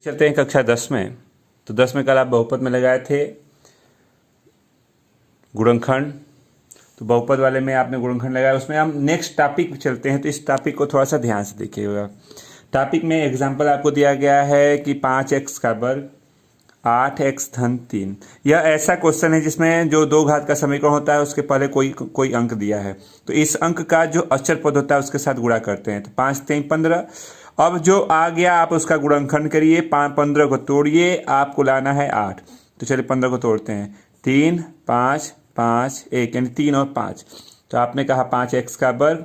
चलते हैं कक्षा 10 में। तो 10 में कल आप बहुपद में लगाए थे गुणनखंड। तो बहुपद वाले में आपने गुणनखंड लगाया, उसमें हम नेक्स्ट टॉपिक पे चलते हैं। तो इस टॉपिक को थोड़ा सा ध्यान से देखिएगा। टॉपिक में एग्जांपल आपको दिया गया है कि 5x का वर्ग 8x धन 3। यह ऐसा क्वेश्चन है जिसमें जो दो घात का समीकरण होता है उसके पहले कोई अंक दिया है, तो इस अंक का जो अचर पद होता है उसके साथ गुणा करते हैं। तो 5 3 15। अब जो आ गया आप उसका गुणनखंड करिए, 15 को तोड़िए, आपको लाना है 8। तो चलिए 15 को तोड़ते हैं। 3 5 5 1 यानी 3 और 5। तो आपने कहा 5x का वर्ग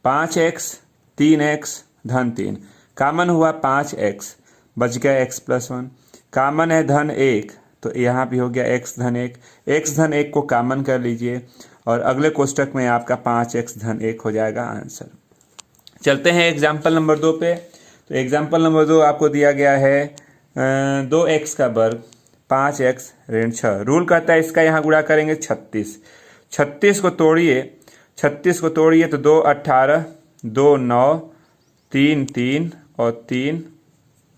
5x 3x धन 3। कामन हुआ 5x, बच गया x प्लस 1। कामन है धन 1, तो यहाँ भी हो गया x धन 1। x धन 1 को कामन कर लीजिए और अगले कोष्टक में आपका 5x धन 1 हो जाएगा आंसर। चलते हैं एग्जाम्पल नंबर 2 पे। तो एग्जाम्पल नंबर 2 आपको दिया गया है 2x का वर्ग 5x ऋण 6। रूल कहता है इसका यहाँ गुणा करेंगे 36। 36 को तोड़िए, 36 को तोड़िए तो 2 18 2 9 3 3 और 3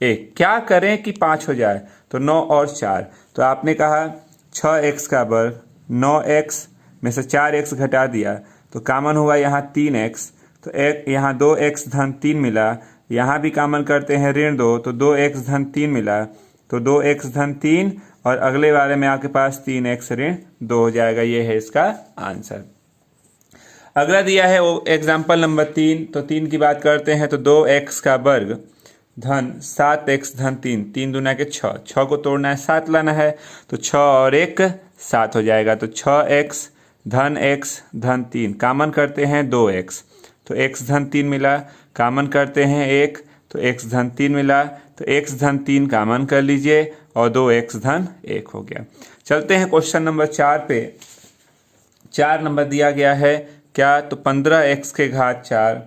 1। क्या करें कि 5 हो जाए, तो 9 और 4। तो आपने कहा 6x का वर्ग 9x में से 4x घटा दिया तो कामन हुआ यहाँ 3x। तो एक यहाँ 2x धन 3 मिला, यहाँ भी कामन करते हैं ऋण 2, तो 2x धन 3 मिला, तो 2x धन 3 और अगले वाले में आपके पास 3x ऋण 2 हो जाएगा। ये है इसका आंसर। अगला दिया है वो एग्जाम्पल नंबर 3। तो 3 की बात करते हैं। तो 2x का वर्ग धन 7x धन 3। 3 दूना के 6, 6 को तोड़ना है 7 लाना है, तो 6 और 1 7 हो जाएगा। तो 6x धन x धन 3 कामन करते हैं 2x, तो x धन 3 मिला, कामन करते हैं 1, तो x धन 3 मिला, तो x धन 3 कामन कर लीजिए और 2x धन 1 हो गया। चलते हैं क्वेश्चन नंबर 4 पे। 4 नंबर दिया गया है क्या, तो 15x के घात 4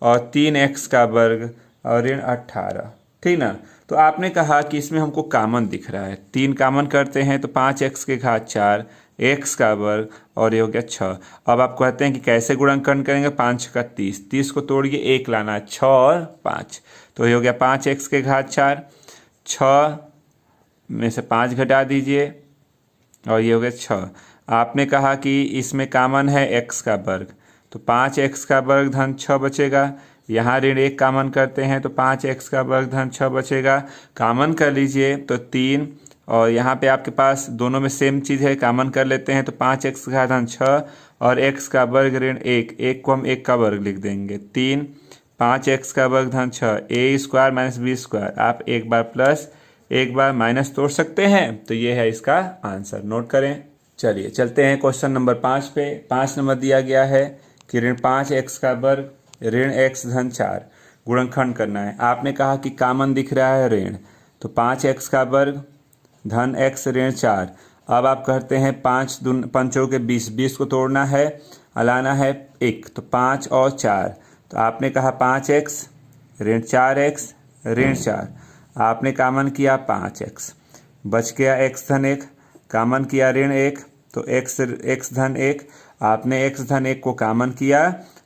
और 3x का वर्ग और ऋण 18। ठीक ना। तो आपने कहा कि इसमें हमको कामन दिख रहा है, 3 कामन करते हैं तो 5x के घात 4 x का वर्ग और ये हो गया 6। अब आप कहते हैं कि कैसे गुणनखंड करेंगे, 5 का 30, 30 को तोड़िए 1 लाना है, 6 और 5। तो ये हो गया 5x के घात 4, 6 में से 5 घटा दीजिए और ये हो गया 6। आपने कहा कि इसमें कामन है x का वर्ग, तो 5x का वर्ग धन 6 बचेगा। यहाँ ऋण 1 कामन करते हैं तो 5x का वर्ग धन 6 बचेगा। कामन कर लीजिए तो 3 और यहाँ पे आपके पास दोनों में सेम चीज़ है, कामन कर लेते हैं तो 5x का धन 6 और x का वर्ग ऋण 1, 1 को हम 1 का वर्ग लिख देंगे। 3 5x का वर्ग धन 6, a square minus b square. आप एक बार प्लस एक बार माइनस तोड़ सकते हैं, तो ये है इसका आंसर। नोट करें। चलिए चलते हैं क्वेश्चन नंबर 5 पे। 5 नंबर दिया गया है कि ऋण 5x का वर्ग ऋण x धन 4 गुणनखंड करना है। आपने कहा कि कामन दिख रहा है ऋण, तो 5x का वर्ग धन x ऋण 4। अब आप कहते हैं 5 पंचों के 20, 20 को तोड़ना है, लाना है 1, तो 5 और 4। तो आपने कहा 5x ऋण 4x ऋण 4। आपने कामन किया 5x, बच गया x धन 1, कामन किया ऋण 1, तो x धन 1। आपने x धन 1 को कामन किया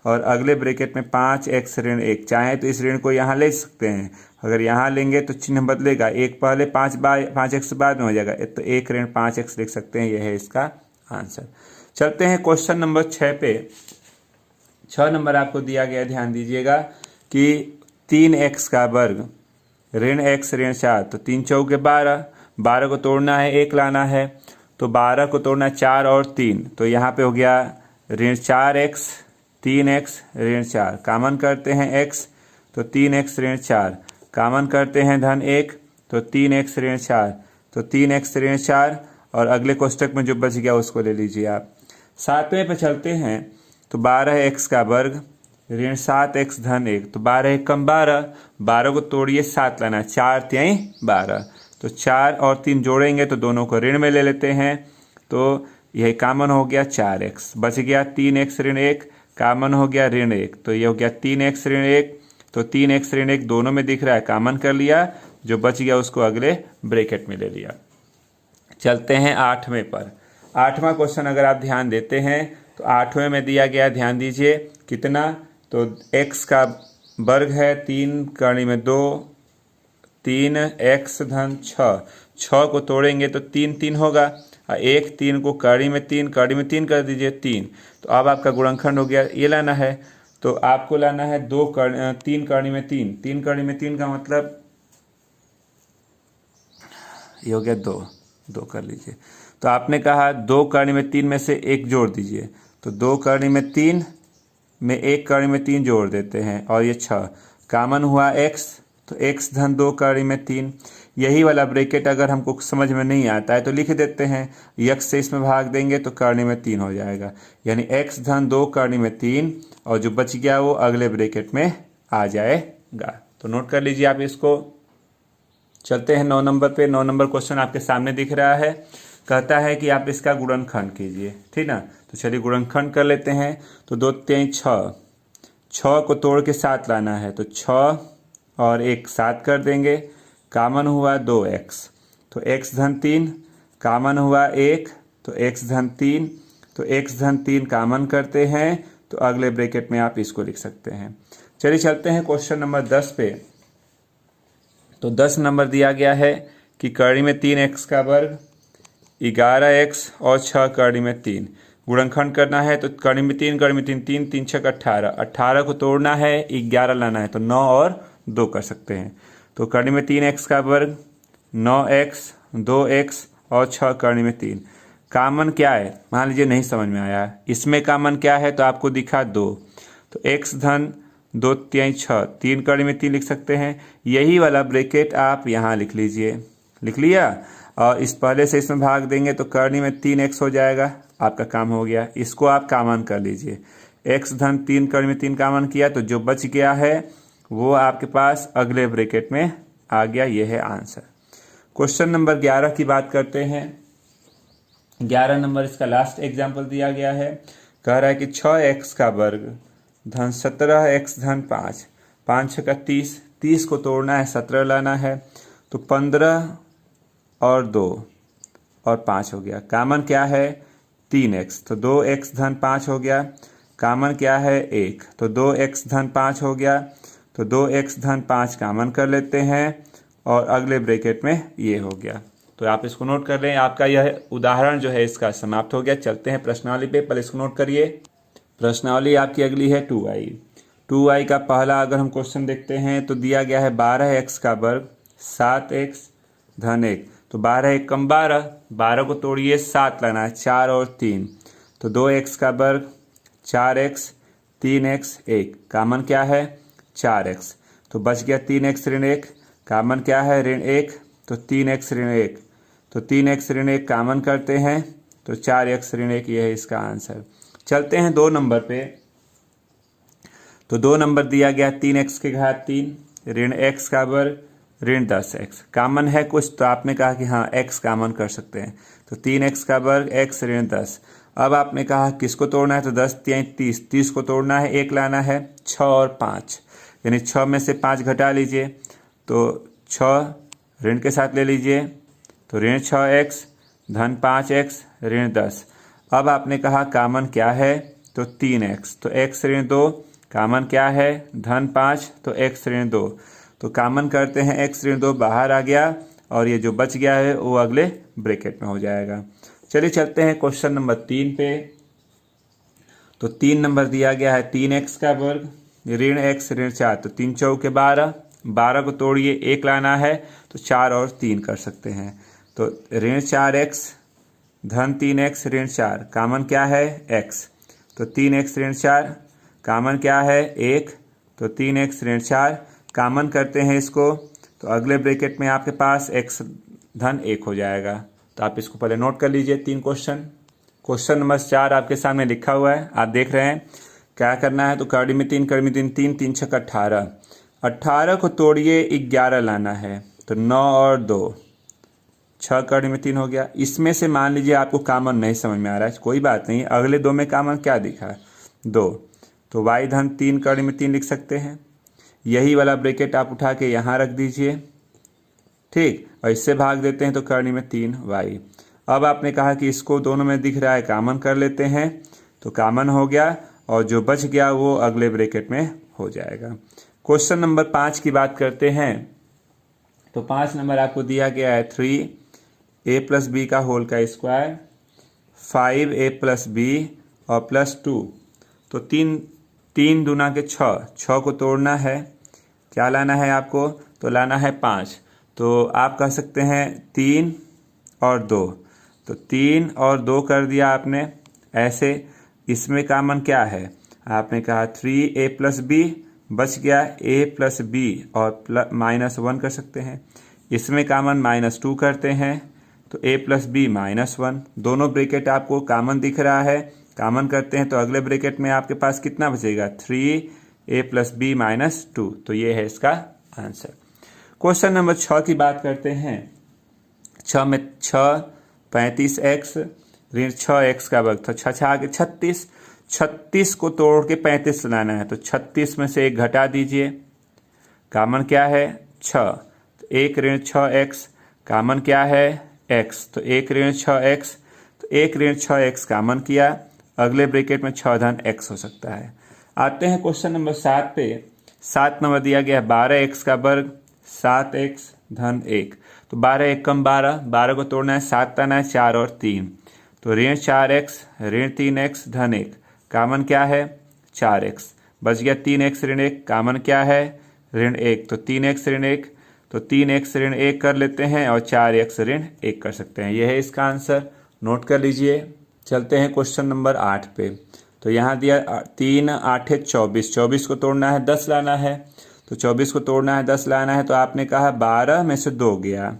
और अगले ब्रैकेट में 5x ऋण 1। चाहे तो इस ऋण को यहाँ ले सकते हैं, अगर यहाँ लेंगे तो चिन्ह बदलेगा, 1 पहले 5x बाद में हो जाएगा, तो 1 ऋण 5x लिख सकते हैं। यह है इसका आंसर। चलते हैं क्वेश्चन नंबर 6 पे। 6 नंबर आपको दिया गया, ध्यान दीजिएगा कि 3x का वर्ग ऋण x ऋण 4। तो 3 चौके 12, 12 को तोड़ना है 1 लाना है, तो 12 को तोड़ना 4 और 3, तो यहाँ पे हो गया ऋण 4x 3x ऋण 4। कामन करते हैं x, तो 3x ऋण 4। कामन करते हैं धन 1, तो 3x ऋण 4, तो 3x ऋण 4 और अगले कोष्टक में जो बच गया उसको ले लीजिए आप। 7वें पे चलते हैं। तो 12x का वर्ग ऋण 7x धन 1। तो 12 1 कम 12, 12 को तोड़िए 7 लाना, 4 3 12। तो 4 और 3 जोड़ेंगे तो दोनों को ऋण में ले लेते हैं, तो यह कामन हो गया 4x, बच गया 3x ऋण 1, कामन हो गया ऋण 1, तो ये हो गया 3x ऋण 1। तो 3x ऋण 1 दोनों में दिख रहा है, कामन कर लिया, जो बच गया उसको अगले ब्रैकेट में ले लिया। चलते हैं 8वें पर। 8वां क्वेश्चन अगर आप ध्यान देते हैं तो 8वें में दिया गया, ध्यान दीजिए कितना, तो x का वर्ग है 3 कड़ी में 2 3x-6, 6 को तोड़ेंगे तो 3 3 होगा, और 1 3 को कड़ी में 3 कर दीजिए 3। तो अब आपका गुणनखंड हो गया, ये लाना है। तो आपको लाना है 3 कड़ी में 3, 3 कड़ी में 3 का मतलब ये हो गया 2 कर लीजिए। तो आपने कहा 2 कड़ी में 3 में से 1 जोड़ दीजिए, तो 2 कड़ी में 3 में 1 कड़ी में 3 जोड़ देते हैं, और ये 6 कामन हुआ x, तो x-2 कड़ी में 3। यही वाला ब्रैकेट अगर हमको समझ में नहीं आता है तो लिख देते हैं, x से इसमें भाग देंगे तो कड़ी में 3 हो जाएगा, यानी x-2 कड़ी में 3, और जो बच गया वो अगले ब्रैकेट में आ जाएगा। तो नोट कर लीजिए आप इसको। चलते हैं 9 नंबर पे। 9 नंबर क्वेश्चन आपके सामने दिख रहा है, कहता है कि आप इसका गुणनखंड कीजिए, ठीक ना। तो चलिए गुणनखंड कर लेते हैं। तो 2 3 6, 6 को तोड़ के 7 लाना है, तो 6 और 1 7 कर देंगे, कामन हुआ 2x, तो x-3 कामन हुआ 1, तो x-3, तो x-3 कामन करते हैं, तो अगले ब्रैकेट में आप इसको लिख सकते हैं। चलिए चलते हैं क्वेश्चन नंबर 10 पे। तो 10 नंबर दिया गया है कि कड़ी में 3x का वर्ग, 11x और 6 कड़ी में 3, गुणनखंड करना है। तो कड़ी में 3 3 3 6 18, 18 को तोड़ना है, 11 लाना है, तो 9 और 2 कर सकते हैं। तो कड़ी में 3x का वर्ग, 9x, 2x और 6 कड़ी में 3, कामन क्या है मान लीजिए नहीं समझ में आया, इसमें कामन क्या है तो आपको दिखा 2, तो x-2 3 6, 3 कड़ी में 3 लिख सकते हैं। यही वाला ब्रैकेट आप यहाँ लिख लीजिए, लिख लिया, और इस पहले से इसमें भाग देंगे तो कड़ी में 3x हो जाएगा, आपका काम हो गया। इसको आप कामन कर लीजिए, x-3 कड़ी में 3 कामन किया, तो जो बच गया है वो आपके पास अगले ब्रैकेट में आ गया। ये है आंसर। क्वेश्चन नंबर 11 की बात करते हैं। 11 नंबर इसका लास्ट एग्जाम्पल दिया गया है, कह रहा है कि 6x का वर्ग धन 17x धन 5, 5 6 का 30, 30 को तोड़ना है 17 लाना है, तो 15 और 2 और 5 हो गया, कामन क्या है 3x, तो 2x धन 5 हो गया, कामन क्या है 1, तो 2x धन 5 हो गया, तो 2x धन 5 कामन कर लेते हैं, और अगले ब्रैकेट में ये हो गया। तो आप इसको नोट कर लें, आपका यह उदाहरण जो है इसका समाप्त हो गया। चलते हैं प्रश्नावली पे, पहले इसको नोट करिए। प्रश्नावली आपकी अगली है 2i। 2i का पहला अगर हम क्वेश्चन देखते हैं तो दिया गया है 12x का वर्ग, 7x धन 1, तो 12 1 कम 12, 12 को तोड़िए 7 लाना है, 4 और 3, तो 2x का वर्ग, 4x, 3x 1, कामन क्या है 4x, तो बच गया 3x ऋण 1, कामन क्या है ऋण 1, तो 3x ऋण 1, तो 3x ऋण 1 कामन करते हैं, तो 4x ऋण 1, ये है इसका आंसर। चलते हैं 2 नंबर पे। तो 2 नंबर दिया गया 3x की घात 3 ऋण x का वर्ग ऋण 10x, कामन है कुछ, तो आपने कहा कि हाँ x कामन कर सकते हैं, तो 3x का वर्ग x ऋण 10। अब आपने कहा किसको तोड़ना है, तो 10 3 30, 30 को तोड़ना है, 1 लाना है, 6 और 5, यानी 6 में से 5 घटा लीजिए, तो 6 ऋण के साथ ले लीजिए, तो ऋण 6x धन 5x ऋण 10। अब आपने कहा कामन क्या है, तो 3x, तो x ऋण 2, कामन क्या है धन 5, तो x ऋण 2, तो कामन करते हैं x ऋण 2 बाहर आ गया, और ये जो बच गया है वो अगले ब्रैकेट में हो जाएगा। चलिए चलते हैं क्वेश्चन नंबर 3 पे। तो 3 नंबर दिया गया है 3x का वर्ग ऋण x ऋण 4, तो 3 चौके 12, 12 को तोड़िए 1 लाना है, तो 4 और 3 कर सकते हैं, तो ऋण 4x धन 3x ऋण 4, कामन क्या है x, तो 3x ऋण 4, कामन क्या है 1, तो 3x ऋण 4, कामन करते हैं इसको, तो अगले ब्रैकेट में आपके पास x धन 1 हो जाएगा। तो आप इसको पहले नोट कर लीजिए 3 क्वेश्चन। क्वेश्चन नंबर 4 आपके सामने लिखा हुआ है, आप देख रहे हैं क्या करना है, तो कड़ी में 3 कड़ी में 3 3 3 6 18, 18 को तोड़िए 11 लाना है, तो 9 और 2, 6 कड़ी में 3 हो गया। इसमें से मान लीजिए आपको कामन नहीं समझ में आ रहा है, कोई बात नहीं, अगले 2 में कामन क्या दिखा है 2, तो y धन 3 कड़ी में 3 लिख सकते हैं। यही वाला ब्रैकेट आप उठा के यहाँ रख दीजिए, ठीक, और इससे भाग देते हैं तो कड़ी में 3y। अब आपने कहा कि इसको दोनों में दिख रहा है, कामन कर लेते हैं, तो कामन हो गया, और जो बच गया वो अगले ब्रैकेट में हो जाएगा। क्वेश्चन नंबर 5 की बात करते हैं। तो 5 नंबर आपको दिया गया है 3a प्लस बी का होल का स्क्वायर, 5a प्लस बी और प्लस 2। तो तीन दूना के 6 को तोड़ना है, क्या लाना है आपको, तो लाना है 5। तो आप कह सकते हैं 3 और 2, तो 3 और 2 कर दिया आपने ऐसे। इसमें कॉमन क्या है, आपने कहा 3a प्लस बी, बच गया a प्लस बी और -1 कर सकते हैं। इसमें कॉमन -2 करते हैं तो a प्लस बी -1, दोनों ब्रैकेट आपको कॉमन दिख रहा है, कॉमन करते हैं तो अगले ब्रैकेट में आपके पास कितना बचेगा, 3a प्लस बी -2। तो ये है इसका आंसर। क्वेश्चन नंबर 6 की बात करते हैं। 6 में 6 35x ऋण 6x का वर्ग, तो 6 आगे 36, 36 को तोड़ के 35 लाना है, तो 36 में से 1 घटा दीजिए, कॉमन क्या है 6, तो 1 ऋण 6x, कॉमन क्या है x, तो 1 ऋण 6x, तो 1 ऋण 6x कॉमन किया, अगले ब्रैकेट में 6 धन x हो सकता है। आते हैं क्वेश्चन नंबर 7 पे। 7 नंबर दिया गया है 12x का वर्ग, 7x धन 1, तो 12 1 कम 12 को तोड़ना है, 7 लाना है, 4 और 3, तो ऋण 4x ऋण 3x धन 1, कॉमन क्या है 4x, बच गया 3x ऋण 1, कॉमन क्या है ऋण 1, तो 3x ऋण 1, तो 3x ऋण 1 कर लेते हैं और 4x ऋण 1 कर सकते हैं। यह है इसका आंसर, नोट कर लीजिए। चलते हैं क्वेश्चन नंबर 8 पे। तो यहाँ दिया 3 8 24, 24 को तोड़ना है 10 लाना है, तो 24 को तोड़ना है 10 लाना है, तो आपने कहा 12 में से 2 गया,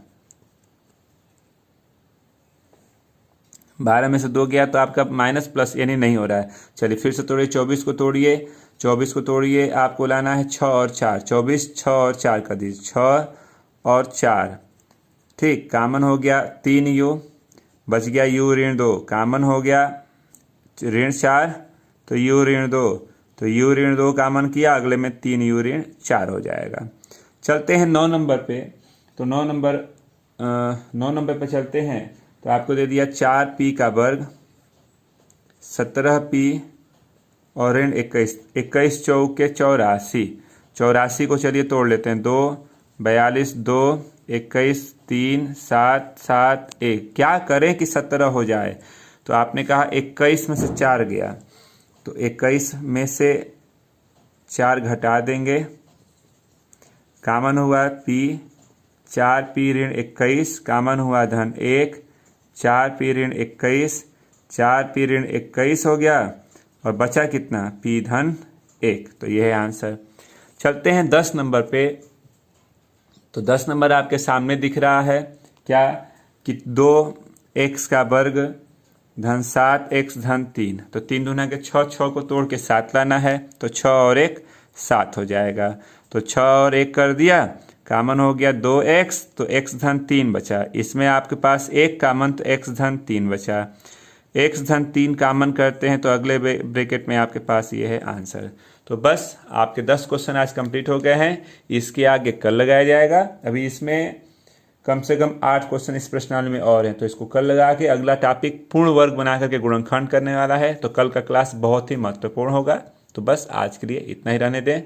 12 में से 2 गया तो आपका माइनस प्लस यानी नहीं हो रहा है। चलिए फिर से तोड़िए, 24 को तोड़िए, 24 को तोड़िए, आपको लाना है 6 और 4, 24 6 और 4 कर दीजिए, 6 और 4, ठीक, कॉमन हो गया 3u, बच गया u ऋण 2, कॉमन हो गया ऋण 4, तो u ऋण 2, तो u ऋण 2 कॉमन किया, अगले में 3u ऋण 4 हो जाएगा। चलते हैं 9 नंबर पे। तो 9 नंबर पे चलते हैं। तो आपको दे दिया 4p का वर्ग, 17p और ऋण 21, 21 चौके 84, 84 को चलिए तोड़ लेते हैं, 2 42 2 21 3 7 7 1, क्या करें कि 17 हो जाए, तो आपने कहा 21 में से 4 गया, तो 21 में से 4 घटा देंगे, कॉमन हुआ p, 4p ऋण 21, कॉमन हुआ धन 1, 4p ऋण 21, 4p ऋण 21 हो गया और बचा कितना p धन 1, तो यह है आंसर। चलते हैं 10 नंबर पे। तो 10 नंबर आपके सामने दिख रहा है क्या कि 2x का वर्ग धन 7x धन 3, तो 3 दूना के 6, 6 को तोड़ के 7 लाना है, तो 6 और 1 7 हो जाएगा, तो 6 और 1 कर दिया, कॉमन हो गया 2x, तो x धन 3 बचा, इसमें आपके पास 1 कॉमन, तो x धन 3 बचा, x धन 3 कॉमन करते हैं तो अगले ब्रैकेट में आपके पास ये है आंसर। तो बस आपके 10 क्वेश्चन आज कंप्लीट हो गए हैं, इसके आगे कल लगाया जाएगा। अभी इसमें कम से कम 8 क्वेश्चन इस प्रश्नावली में और हैं, तो इसको कल लगा के अगला टॉपिक पूर्ण वर्ग बना करके गुणनखंड करने वाला है, तो कल का क्लास बहुत ही महत्वपूर्ण होगा। तो बस आज के लिए इतना ही रहने दें।